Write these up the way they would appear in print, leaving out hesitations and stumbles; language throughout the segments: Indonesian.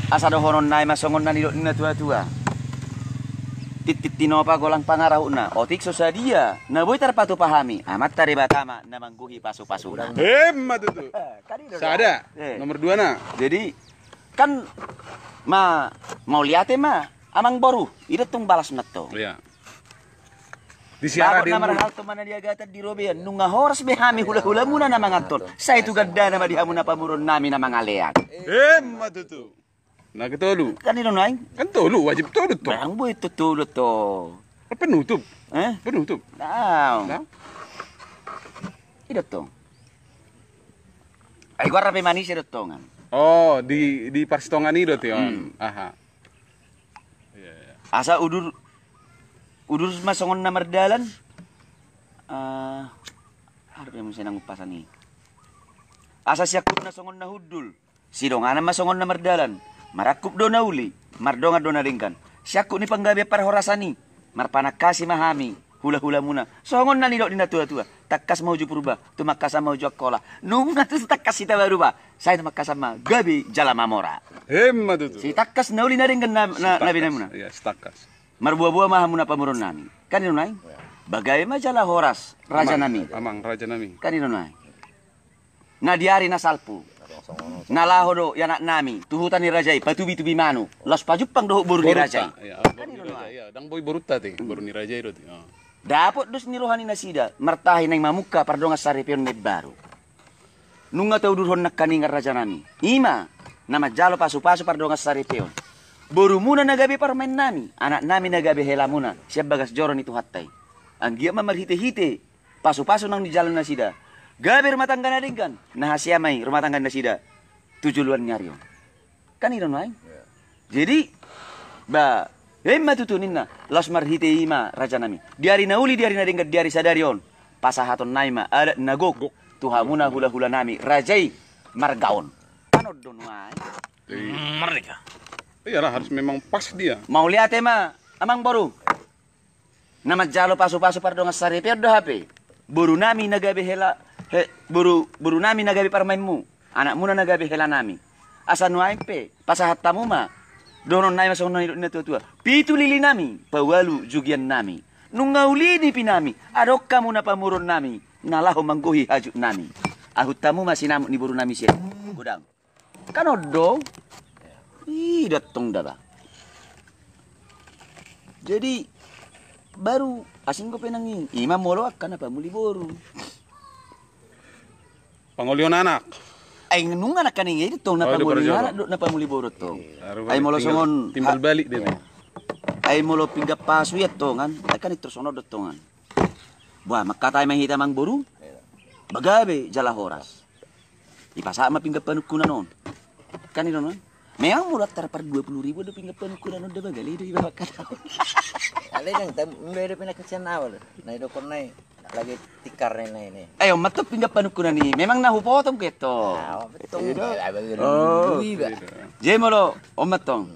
Asa do honon nai masongon na nilo na tua-tua. Titit tinopa golang pangarau na. Otik sosadia. Na boy tarpatu pahami. Amat tari batama na mangguhi pasu-pasuna. Hemat itu. Sada. Nomor 2 na. Jadi kan mau lihat amang boru. Itu tung balas nato. Iya. Di siara dia namar hal to mana dia gata di robean nunga horas behami hula-hula muna na mangaton. Sa itu gadda na madihamu na pamurun nami na mangalean. Hemat itu. Nah ketolu. Kan ino naing? Kan tolu wajib tolu to. Bang boy itu tulu to. Penutup. Penutup. Nah. Ida to. Ay gua rapi manis ida to ngan. Oh, di Parstongan itu tuh. Aha. Iya. Asa udur masongon na mardalan. Harap yung sinang upasan ni. Asa siyakut na songon na hudul. Sidonganan masongon na mardalan. Marakup do na uli, mardonga do na ringkan. Siyakut ni panggabi parhorasani. Marpanakasi mahami, hula-hula muna. Songon na nilok din na tua-tua. Takkas mauju purba, tumakasa mauju akola. Nung nato sa takkas sita baru ba? Saya makasama gabi jala mamora. Hemat itu. Si takkas na uli na ringkan na muna. Iya, takkas. Marbuah-buah mahamuna pamurun nami. Kan ino nai? Bagai majalah horas raja nami. Amang raja nami. Kan ino nai? Na diari na salpu. Na lahodo yanak nami. Tuhutan ni rajai patubi-tubi manu. Los pajupang doho buru ni rajai. Kan ino nai? Iya, dang boy boruta ti, buru ni rajai itu. Dapot dus ni rohani nasida. Martahi nang mamuka pardonga saripion med baru. Nunga tau durhon nak kaningar raja nami. Ima nama jalo pasu-pasu pardonga saripion. Boru muna nagabi parmain nami. Anak nami nagabi hela muna. Siap bagas joron itu hatay. Ang giya mamarhite-hite. Pasu-pasu nang di jalan nasida. Gabi rumah tangga na ringkan. Nahasia may rumah tangga nasida. Tujuluan nyaryo. Kan ito na Jadi, matutunin na. Los marhite ima raja nami. Diari na uli, diari na ringkan, diari sadarion. Pasahaton naima, ada nagok. Tuha muna hula-hula nami. Rajai margaon. Ano doon Merdeka. Iyalah harus memang pas dia. Mau lihat amang boru. Nama jalo pasu-pasu pardonga sari perdo HP. Boru nami nagabe hela boru nami nagabe parmainmu. Anak muna nagabe hela nami. Asa nu aimpe pasahat tamu donon nai masong na tua-tua. Pitu lili nami, pawalu jugian nami. Nungauli ni pinami, adok kamu na pamurun nami. Nalaho mangguhi hajuk nami. Ahut tamu masih namu ni boru nami siya. Gudang. Kanodo. Ih, datang dah. Jadi baru asing ko penangin. Imam molo akan apa muli boru. Pangolion anak. Ay nung anak kaning itu tong napa muli anak napa muli boru tong. Ay molo songon timbal balik dia. Ay molo pinggap pasu ya tongan. Ay kan itu sono dotongan. Wah, makatay mahita mang boru. Bagabe jala horas. Ipasa ma pinggap panukunan non. Kan ito non. Memang murat tarpar 20.000 do pinggap panukunan do bagali do ibawa kata. Ale dang mbere pinakasian awal. Na do konay lagi tikar ini. Ayo matto pinggap panukunan ni. Memang nahupotong keto. Betul. Oh. Jemolo omatong.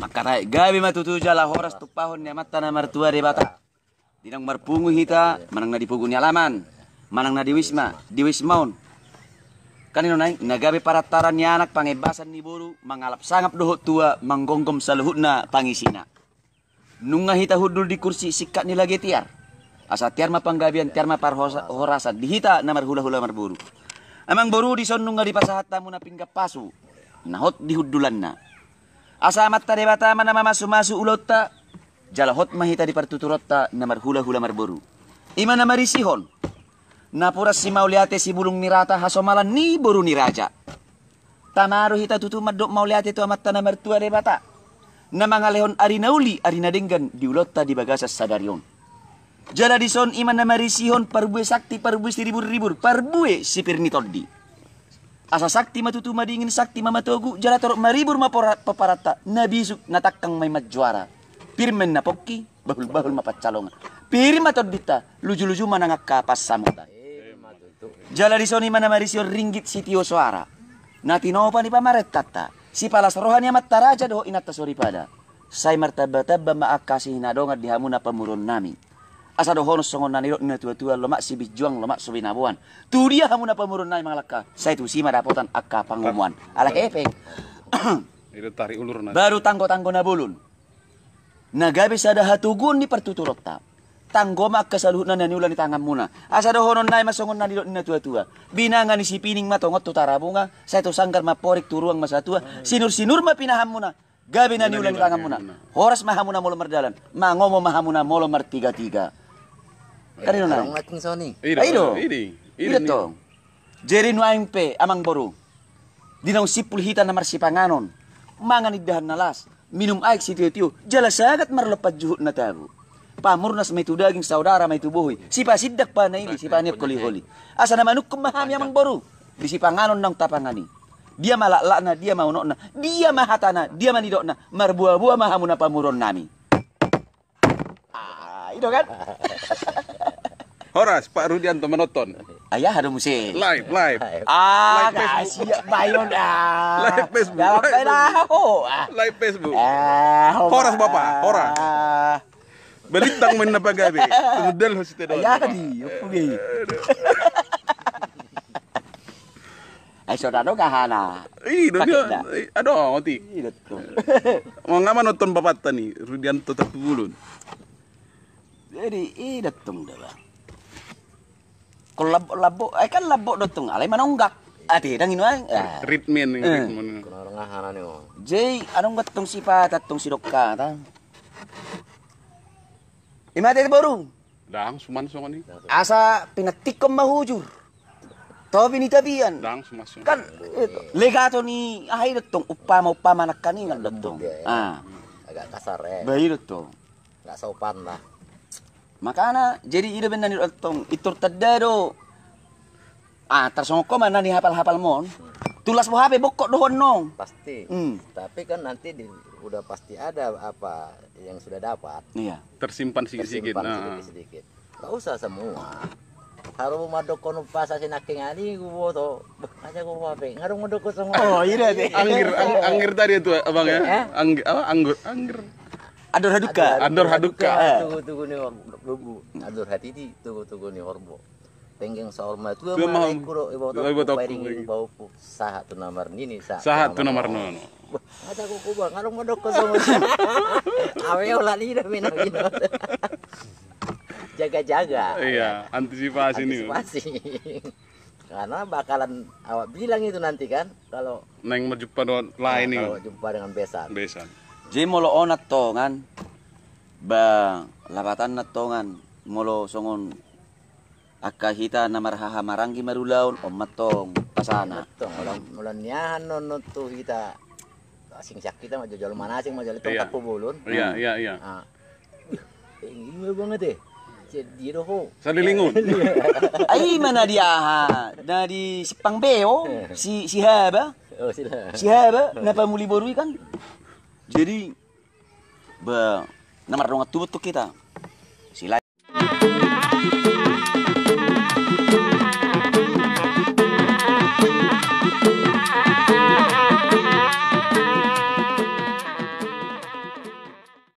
Makaray gabi matutu jala horas tupahon ni mata na martua de bata. Dinang marpungu hita manang na dipugun ni alaman. Manang na diwismaon. Kanino nai nagabe parataran ni anak pangebasan ni boru mangalap sangap doho tua manggonggom sa luhut na pangisina. Nung hita hudul di kursi sikat ni lagi tiar. Asa tiar mapanggabian tiar maparhorasa dihita na marhula-hula marburu. Amang boru di son nung di pasahat tamu na pinggap pasu. Nahot di hudulan na. Asa amat tade bata mana masu-masu ulota. Jalahot mahita di partuturota na marhula-hula marburu. Ima na marisihon. Napuras si mauliate si bulung nirata hasomalan ni boru ni raja. Tamaru hita tutu madok mauliate tu amat tanah mertua de bata. Na mga lehon arina uli arina denggan diulota di bagasas sadarion. Jala dison iman na marisihon parbue sakti parbue ribur-ribur parbue si pirnitodi. Asa sakti matutu madingin sakti mamatogu jala torok maribur paparata nabisuk natakang may madjuara. Pirmen na pokki bahul-bahul mapacalongan. Pirim matodita luju-luju manangak kapas samutan. Jala di soni mana marisio ringgit sitio suara. Natinopa ni pamaret tata. Si palas rohani amat taraja doho inata sori pada. Say martaba-taba maakasi hinadongat di hamuna pamurun nami. Asa dohonos songon naniro ina tua-tua lomak si bijuang lomak subinabuan. Tu dia hamuna pamurun nami mangalaka. Say tu si madapotan akka pangumuan. Ala hepeng. Itu tarik ulur na. Baru tanggo-tanggo na bulun. Nagabi sada hatugun ni pertuturot tap. Tanggo mak kesaluhna na niulan ni tangan muna. Asa do honon nai masongon na dilot na tua-tua. Binangan ni si pining matongot tu tarabunga. Sa ito sanggar maporik turuang masatua. Sinur-sinur mapinaham muna. Gabi na niulan ni tangan muna. Horas mahamuna molo mardalan. Mangomo mahamuna molo martiga-tiga. Karino na. Ang ating Sony. Aido. Iro to. Jeri nuaing pe amang boru. Dinaw sipul hita na marsipanganon. Manganidahan na las. Minum aik si tiyo-tiyo. Jala sagat marlepad juhut na tabu. Pamurnas may tudaging saudara may tubuhoy. Sipa sidak pa na ili. Sipa niya kuli-huli. Asa naman kumahami amang boru. Di sipanganon ng tapangani. Dia malakla na, dia mauno na, dia mahata na, dia manidok na. Marbuah-buah mahamu na pamuron nami. Itu kan? Horas, Pak Rudianto menonton. Ayah ada musik. Live. Ah, Live Facebook. kasih bayon ah. Live Facebook. Dalam aku. Live Facebook. Horas Bapak, horas. Belintang main apa gabi? Model hosite doon. Ayah di, oke. Ay saudara kahana. Dia. Aduh, oti. Itu. Mau ngaman nonton Bapak tani Rudianto Tapulun. Jadi datang dah. Kalau labo, kan labo datang. Alay manonggak. Ati dang inuang. Ritmen. Kurang ngahanan ni mo. Jay, anong gatong si patatong si Dokka ta? Imate baru. Dang suman ni. Asa pinatikom mahujur. To binitabian. Dang sumas. Kan itu legato ni ahay datong upama nak kaningan datong. Agak kasar ya. Bayi datong. Enggak sopan lah. Makana jadi ida benan ni datong itur tadado. Tersongko mana ni hafal-hafal mon. Tulas mo HP bokok dohon nong. Pasti. Hmm. Tapi kan nanti udah pasti ada apa yang sudah dapat. Iya. Tersimpan sedikit-sedikit. Sedikit-sedikit. Enggak usah semua. Haru madok kono pasa sinaking ani gua to. Aja gua HP. Ngarung madok ko semua. Oh, iya deh. Angger tadi itu Abang ya. Angger. Ador haduka. Andor haduka. Tunggu nih bubu. Ador hati di tunggu nih orbo. Penggeng saorma tu Tuh, mah maham. ikuro ibu Ibu to to pairing bau pu sahat tu nomor ini Sahat tu nomor nono. Aja ko kuba ngarong madok ko semua. Awe ulah ni dah minum gino. Jaga-jaga. Iya, antisipasi nih. Karena bakalan awak bilang itu nanti kan kalau Neng menjumpa lain nih. kalau jumpa dengan besan. Besan. Jadi molo onat tongan. Ba labatan na tongan. Molo songon akahita na marhaha maranggi marulaon matong pasana. Tong ulan niyahan non tu kita asing sak kita mah jajal mana asing mah jajal tongkat pubulun. Iya. Ini banget deh. Jadi doho. Salilingon. Ay mana dia na di Sipang Beo si Haba. Oh sila. Si Haba napamuli borui kan. Jadi ba namar dong tubut kita. Sila